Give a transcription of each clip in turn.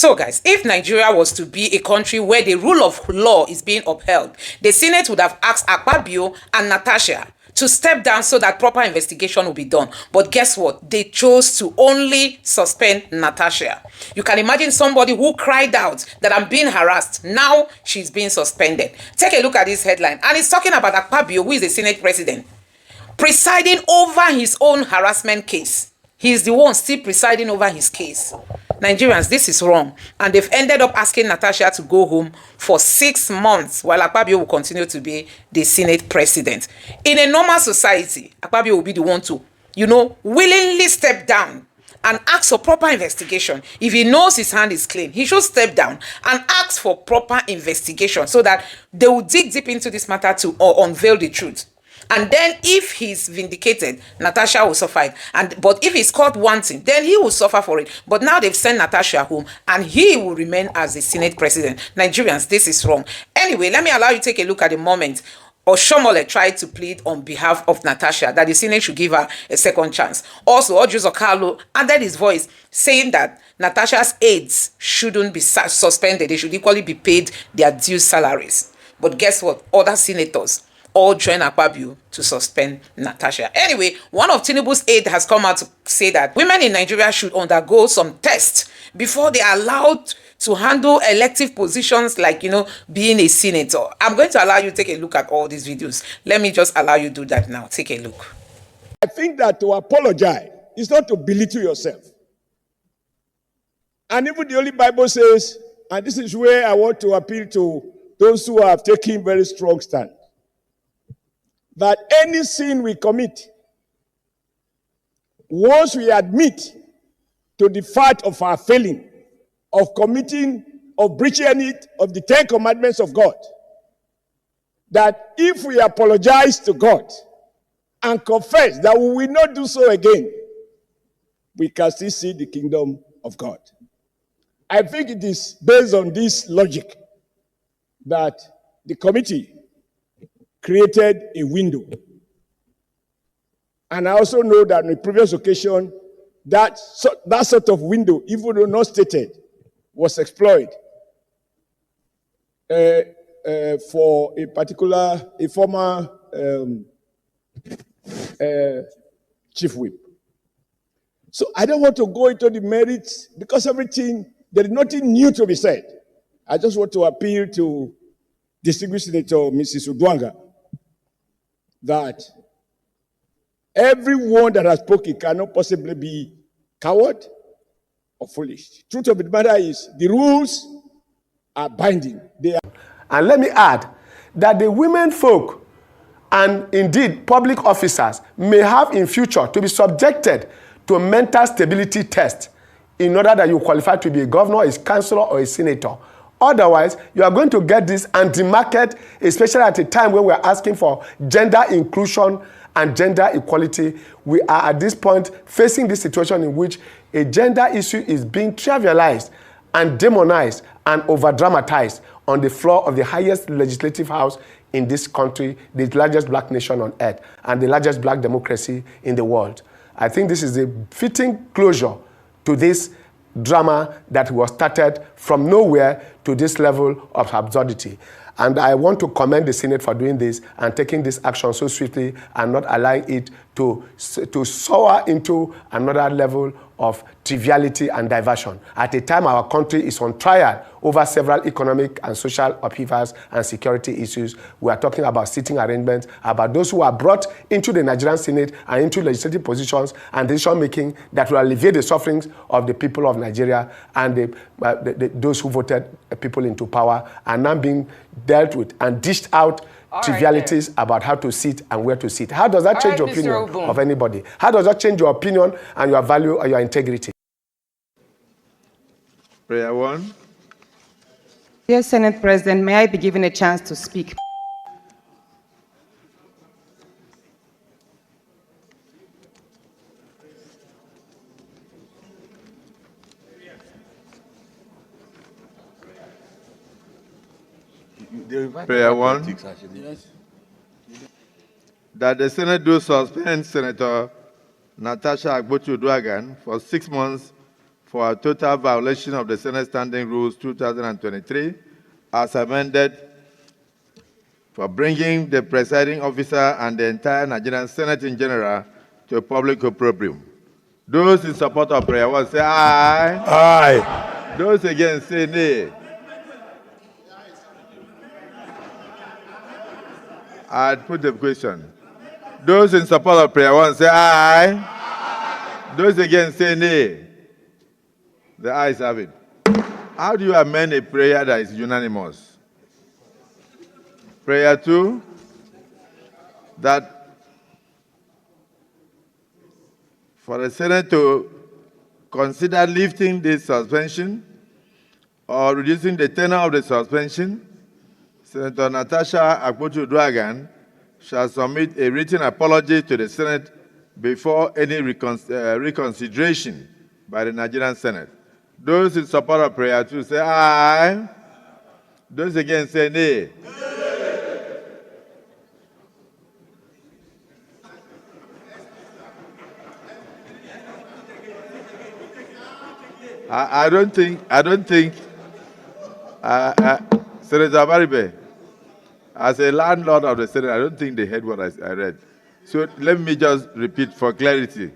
So guys, if Nigeria was to be a country where the rule of law is being upheld, the Senate would have asked Akpabio and Natasha to step down so that proper investigation will be done. But guess what? They chose to only suspend Natasha. You can imagine somebody who cried out that I'm being harassed. Now she's being suspended. Take a look at this headline. And it's talking about Akpabio, who is the Senate president, presiding over his own harassment case. He is the one still presiding over his case. Nigerians, this is wrong. And they've ended up asking Natasha to go home for 6 months while Akpabio will continue to be the Senate president. In a normal society, Akpabio will be the one to, willingly step down and ask for proper investigation. If he knows his hand is clean, he should step down and ask for proper investigation so that they will dig deep into this matter to unveil the truth. And then if he's vindicated, Natasha will suffer it. But if he's caught wanting, then he will suffer for it. But now they've sent Natasha home and he will remain as the Senate president. Nigerians, this is wrong. Anyway, let me allow you to take a look at the moment Oshiomole tried to plead on behalf of Natasha that the Senate should give her a second chance. Also, Okalo added his voice saying that Natasha's aides shouldn't be suspended. They should equally be paid their due salaries. But guess what? Other senators all join Akpabio to suspend Natasha. Anyway, one of Tinubu's aides has come out to say that women in Nigeria should undergo some tests before they are allowed to handle elective positions like, being a senator. I'm going to allow you to take a look at all these videos. Let me just allow you to do that now. Take a look. I think that to apologize is not to belittle yourself. And even the Holy Bible says, and this is where I want to appeal to those who have taken very strong stand, that any sin we commit, once we admit to the fact of our failing, of committing, of breaching any of the 10 commandments of God, that if we apologize to God and confess that we will not do so again, we can still see the kingdom of God. I think it is based on this logic that the committee created a window. And I also know that on the previous occasion, that sort of window, even though not stated, was exploited for a former chief whip. So I don't want to go into the merits because there is nothing new to be said. I just want to appeal to distinguished Senator Mrs. Udwanga that everyone that has spoken cannot possibly be coward or foolish. Truth of the matter is, the rules are binding. And let me add that the women folk and indeed public officers may have in future to be subjected to a mental stability test in order that you qualify to be a governor, a councillor, or a senator. Otherwise, you are going to get this anti-market, especially at a time when we are asking for gender inclusion and gender equality. We are at this point facing this situation in which a gender issue is being trivialized and demonized and over-dramatized on the floor of the highest legislative house in this country, the largest black nation on earth, and the largest black democracy in the world. I think this is a fitting closure to this drama that was started from nowhere to this level of absurdity. And I want to commend the Senate for doing this and taking this action so swiftly and not allowing it to soar into another level of triviality and diversion. At a time our country is on trial over several economic and social upheavals and security issues, we are talking about sitting arrangements, about those who are brought into the Nigerian Senate and into legislative positions and decision-making that will alleviate the sufferings of the people of Nigeria and those who voted people into power are now being dealt with and dished out trivialities about how to sit and where to sit. How does that change your opinion of anybody? How does that change your opinion and your value or your integrity? Prayer one. Dear Senate President, may I be given a chance to speak? Prayer one. Yes. That the Senate do suspend Senator Natasha Akpabio Presides for 6 months for a total violation of the Senate Standing Rules 2023 as amended for bringing the presiding officer and the entire Nigerian Senate in general to a public opprobrium. Those in support of prayer one say aye. Aye. Those against say nay. I'd put the question. Those in support of prayer one say aye. Those against say nay. The ayes have it. How do you amend a prayer that is unanimous? Prayer 2, that for the Senate to consider lifting this suspension or reducing the tenor of the suspension, Senator Natasha Akpabio shall submit a written apology to the Senate before any reconsideration by the Nigerian Senate. Those in support of prayer 2 say aye. Those against say nay. I don't think, Senator Baribe, as a landlord of the Senate, I don't think they heard what I read. So let me just repeat for clarity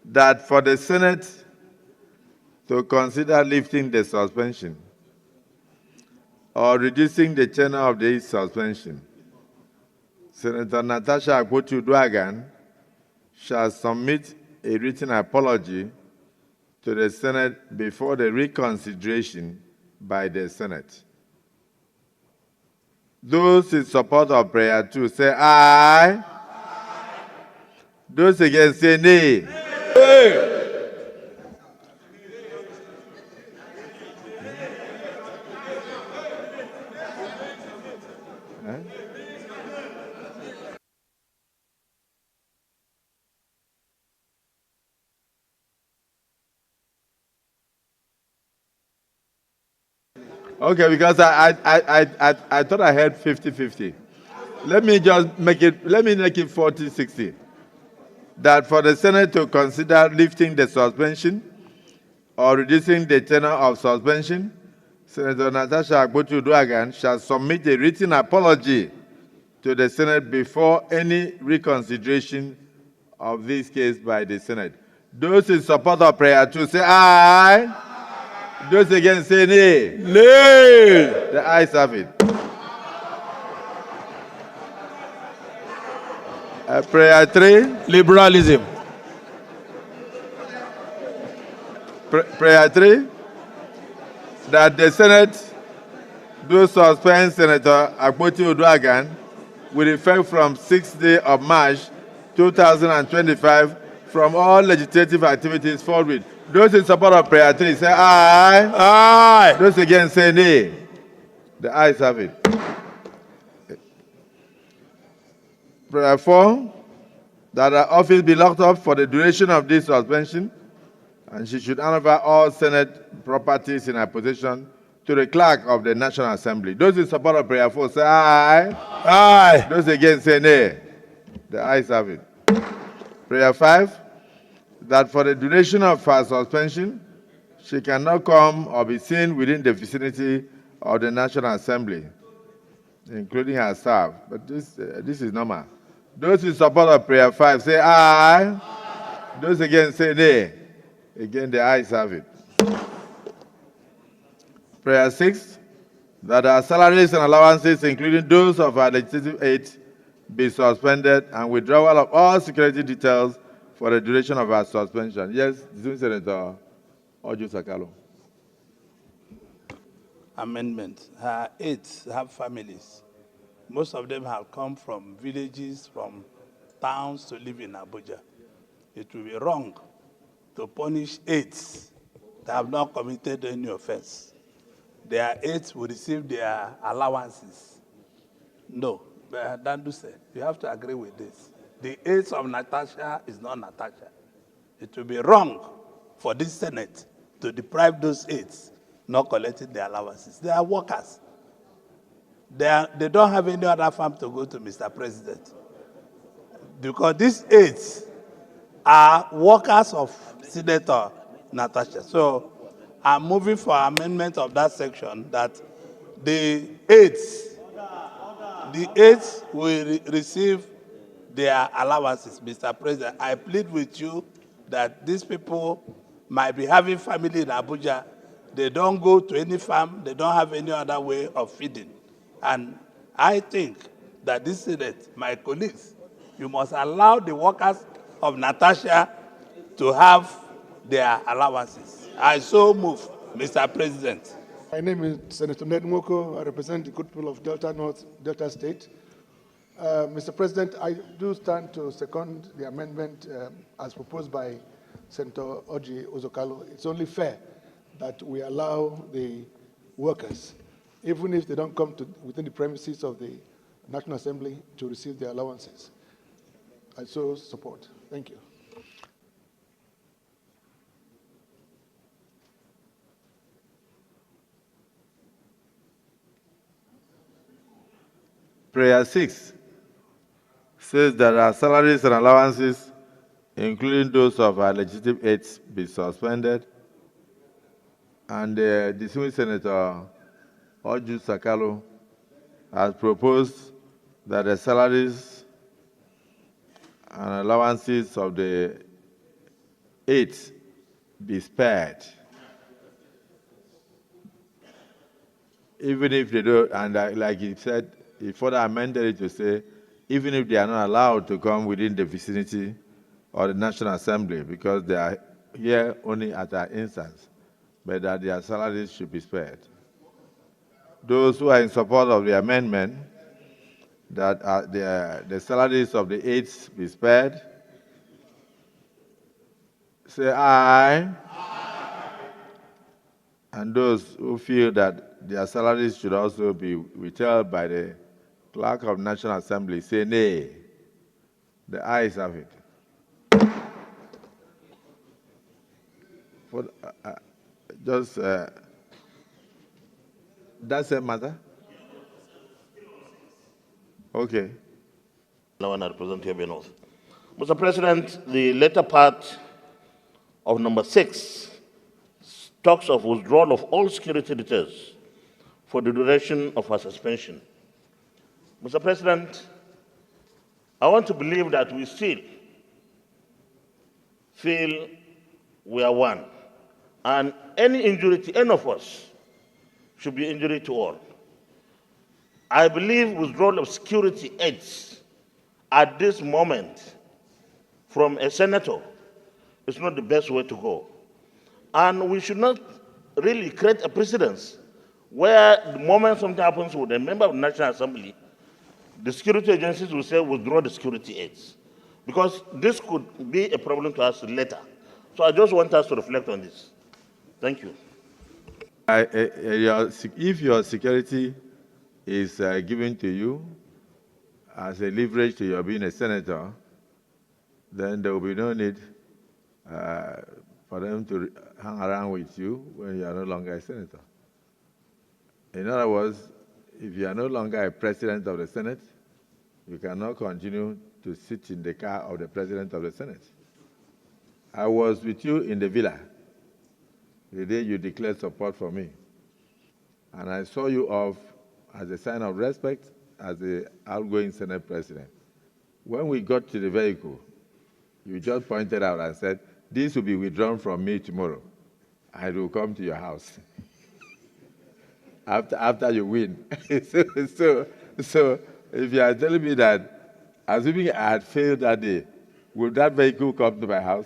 that for the Senate to consider lifting the suspension or reducing the tenor of the suspension, Senator Natasha Akpabio shall submit a written apology to the Senate before the reconsideration by the Senate. Those in support of prayer 2 say aye. Those against say nay. Okay, because I thought I heard 50-50. Let me make it 40-60. That for the Senate to consider lifting the suspension or reducing the tenor of suspension, Senator Natasha Akpabio shall submit a written apology to the Senate before any reconsideration of this case by the Senate. Those in support of prayer 2 say aye. Those against say nay. Nay. The ayes have it. Prayer 3. Liberalism. Prayer 3. That the Senate do suspend Senator Akpabio with effect from 6th day of March 2025 from all legislative activities forthwith. Those in support of prayer 3 say aye. Aye. Those against say nay. The ayes have it. Prayer 4, that her office be locked up for the duration of this suspension, and she should hand over all Senate properties in her possession to the clerk of the National Assembly. Those in support of prayer 4 say aye. Aye. Those against say nay. The ayes have it. Prayer 5, that for the duration of her suspension, she cannot come or be seen within the vicinity of the National Assembly, including her staff. But this is normal. Those in support of prayer 5 say aye. Aye. Those against say nay. Again, the ayes have it. Prayer 6, that our salaries and allowances, including those of our legislative aides, be suspended and withdrawal of all security details for the duration of our suspension. Yes, Senator Ojo Sakalo. Amendment. Her aides have families. Most of them have come from villages, from towns to live in Abuja. It will be wrong to punish aides that have not committed any offense. Their aides will receive their allowances. No, but Dandu said, you have to agree with this. The aides of Natasha is not Natasha. It will be wrong for this Senate to deprive those aides not collecting their allowances. They are workers. They don't have any other farm to go to, Mr. President. Because these aides are workers of Senator Natasha. So I'm moving for amendment of that section that the aides will receive their allowances. Mr. President, I plead with you that these people might be having family in Abuja. They don't go to any farm. They don't have any other way of feeding. And I think that this Senate, my colleagues, you must allow the workers of Natasha to have their allowances. I so move, Mr. President. My name is Senator Ned Nwoko. I represent the good people of Delta North, Delta State. Mr. President, I do stand to second the amendment as proposed by Senator Oji Ozokalo. It's only fair that we allow the workers, even if they don't come to within the premises of the National Assembly, to receive their allowances. I so support. Thank you. Prayer 6 says that our salaries and allowances, including those of our legislative aides, be suspended. And the distinguished Senator Oju Sakalo has proposed that the salaries and allowances of the aides be spared. Even if they don't, and like he said, he further amended it to say, even if they are not allowed to come within the vicinity of the National Assembly, because they are here only at our instance, but that their salaries should be spared. Those who are in support of the amendment, that the salaries of the aides be spared, say aye. Aye. And those who feel that their salaries should also be withheld by the Clerk of National Assembly, say nay. The ayes have it. For, that's a matter? Okay. Now I represent here North. Mr. President, the latter part of number 6 talks of withdrawal of all security details for the duration of her suspension. Mr. President, I want to believe that we still feel we are one. And any injury to any of us should be injury to all. I believe withdrawal of security aids at this moment from a senator is not the best way to go. And we should not really create a precedence where the moment something happens with a member of the National Assembly, the security agencies will say withdraw the security aids. Because this could be a problem to us later. So I just want us to reflect on this. Thank you. If your security is given to you as a leverage to your being a senator, then there will be no need for them to hang around with you when you are no longer a senator. In other words, if you are no longer a president of the Senate, you cannot continue to sit in the car of the president of the Senate. I was with you in the villa the day you declared support for me, and I saw you off as a sign of respect as the outgoing Senate president. When we got to the vehicle, you just pointed out and said, this will be withdrawn from me tomorrow. I will come to your house after you win. so if you are telling me that, assuming I had failed that day, would that vehicle come to my house?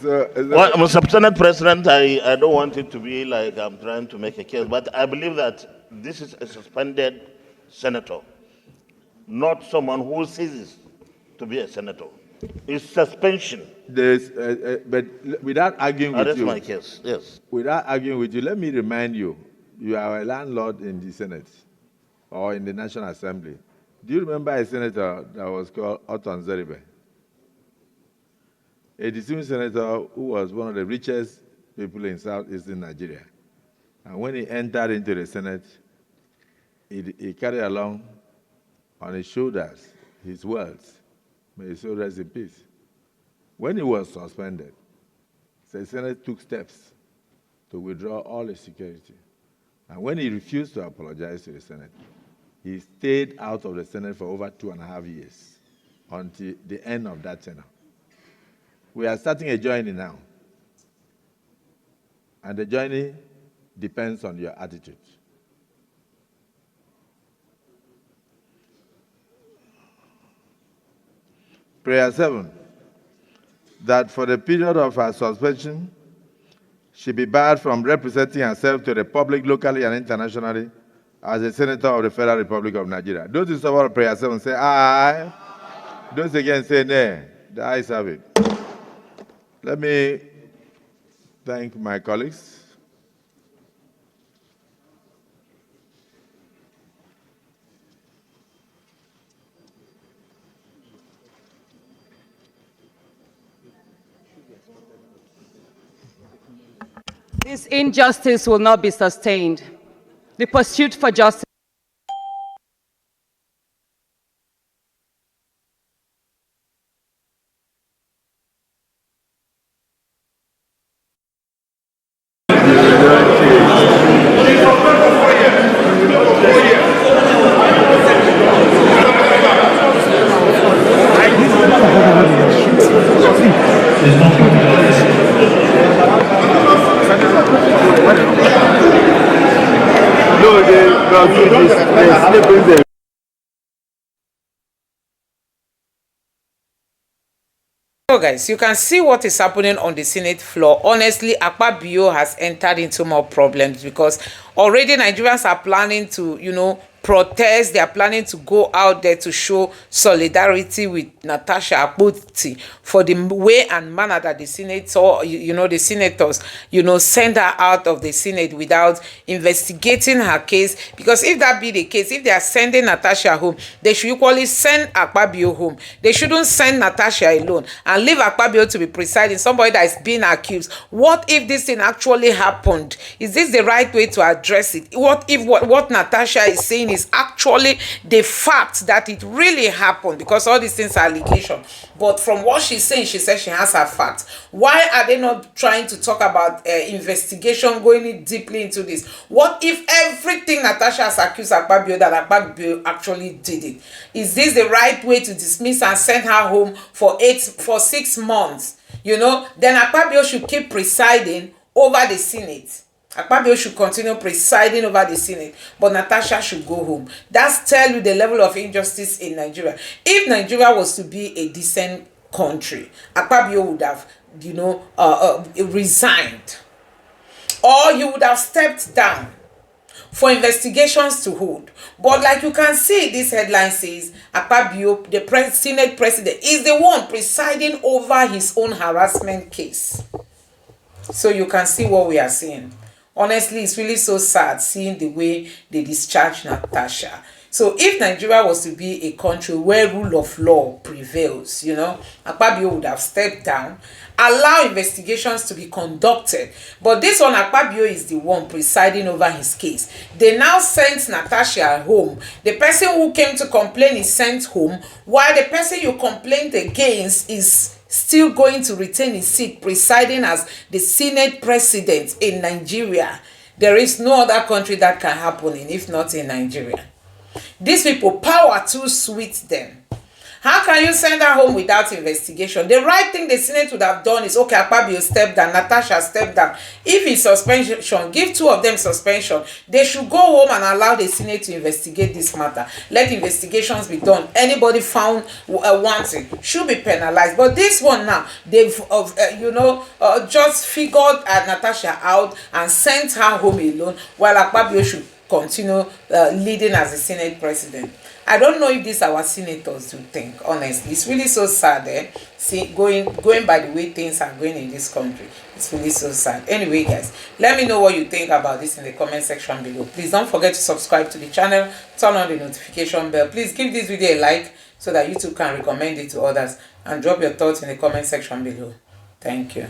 Well, Mr. Senate President, I don't want it to be like I'm trying to make a case, but I believe that this is a suspended senator, not someone who ceases to be a senator. It's suspension. But without arguing with you. That's my case, yes. Without arguing with you, let me remind you, you are a landlord in the Senate or in the National Assembly. Do you remember a senator that was called Oton Zeribe? A distinguished senator who was one of the richest people in southeastern Nigeria. And when he entered into the Senate, he carried along on his shoulders his wealth. May his soul rest in peace. When he was suspended, the Senate took steps to withdraw all his security. And when he refused to apologize to the Senate, he stayed out of the Senate for over 2.5 years until the end of that tenure. We are starting a journey now. And the journey depends on your attitude. Prayer 7, that for the period of her suspension, she be barred from representing herself to the public locally and internationally as a senator of the Federal Republic of Nigeria. Those in support of prayer 7 say aye. Those against say nay. The ayes have it. Let me thank my colleagues. This injustice will not be sustained. The pursuit for justice. So guys, you can see what is happening on the Senate floor. Honestly, Akpabio has entered into more problems because already Nigerians are planning to, protest. They are planning to go out there to show solidarity with Natasha for the way and manner that the the senators, send her out of the Senate without investigating her case. Because if that be the case, if they are sending Natasha home, they should equally send Akpabio home. They shouldn't send Natasha alone and leave Akpabio to be presiding, somebody that is being accused. What if this thing actually happened? Is this the right way to address it? What if what Natasha is saying is actually the fact that it really happened? Because all these things are allegations. But from what she's saying, she says she has her facts. Why are they not trying to talk about investigation, going deeply into this? What if everything Natasha has accused Akpabio, that Akpabio actually did it? Is this the right way to dismiss and send her home for 6 months? Then Akpabio should keep presiding over the Senate. Akpabio should continue presiding over the Senate, but Natasha should go home. That's tell you the level of injustice in Nigeria. If Nigeria was to be a decent country, Akpabio would have, resigned, or you would have stepped down for investigations to hold. But like you can see, this headline says Akpabio, the Senate president, is the one presiding over his own harassment case. So you can see what we are seeing. Honestly, it's really so sad seeing the way they discharge Natasha. So if Nigeria was to be a country where rule of law prevails, Akpabio would have stepped down, allow investigations to be conducted. But this one, Akpabio is the one presiding over his case. They now sent Natasha home. The person who came to complain is sent home, while the person you complained against is still going to retain his seat presiding as the Senate president in Nigeria. There is no other country that can happen in, if not in Nigeria. These people, power too sweet them. How can you send her home without investigation? The right thing the Senate would have done is, okay, Akpabio step down, Natasha step down. If it's suspension, give 2 of them suspension. They should go home and allow the Senate to investigate this matter. Let investigations be done. Anybody found wanting should be penalized. But this one now, they've just figured Natasha out and sent her home alone, while Akpabio should continue leading as the Senate president. I don't know if these our senators do think, honestly. It's really so sad, See, going by the way things are going in this country. It's really so sad. Anyway, guys, let me know what you think about this in the comment section below. Please don't forget to subscribe to the channel, turn on the notification bell. Please give this video a like so that YouTube can recommend it to others, and drop your thoughts in the comment section below. Thank you.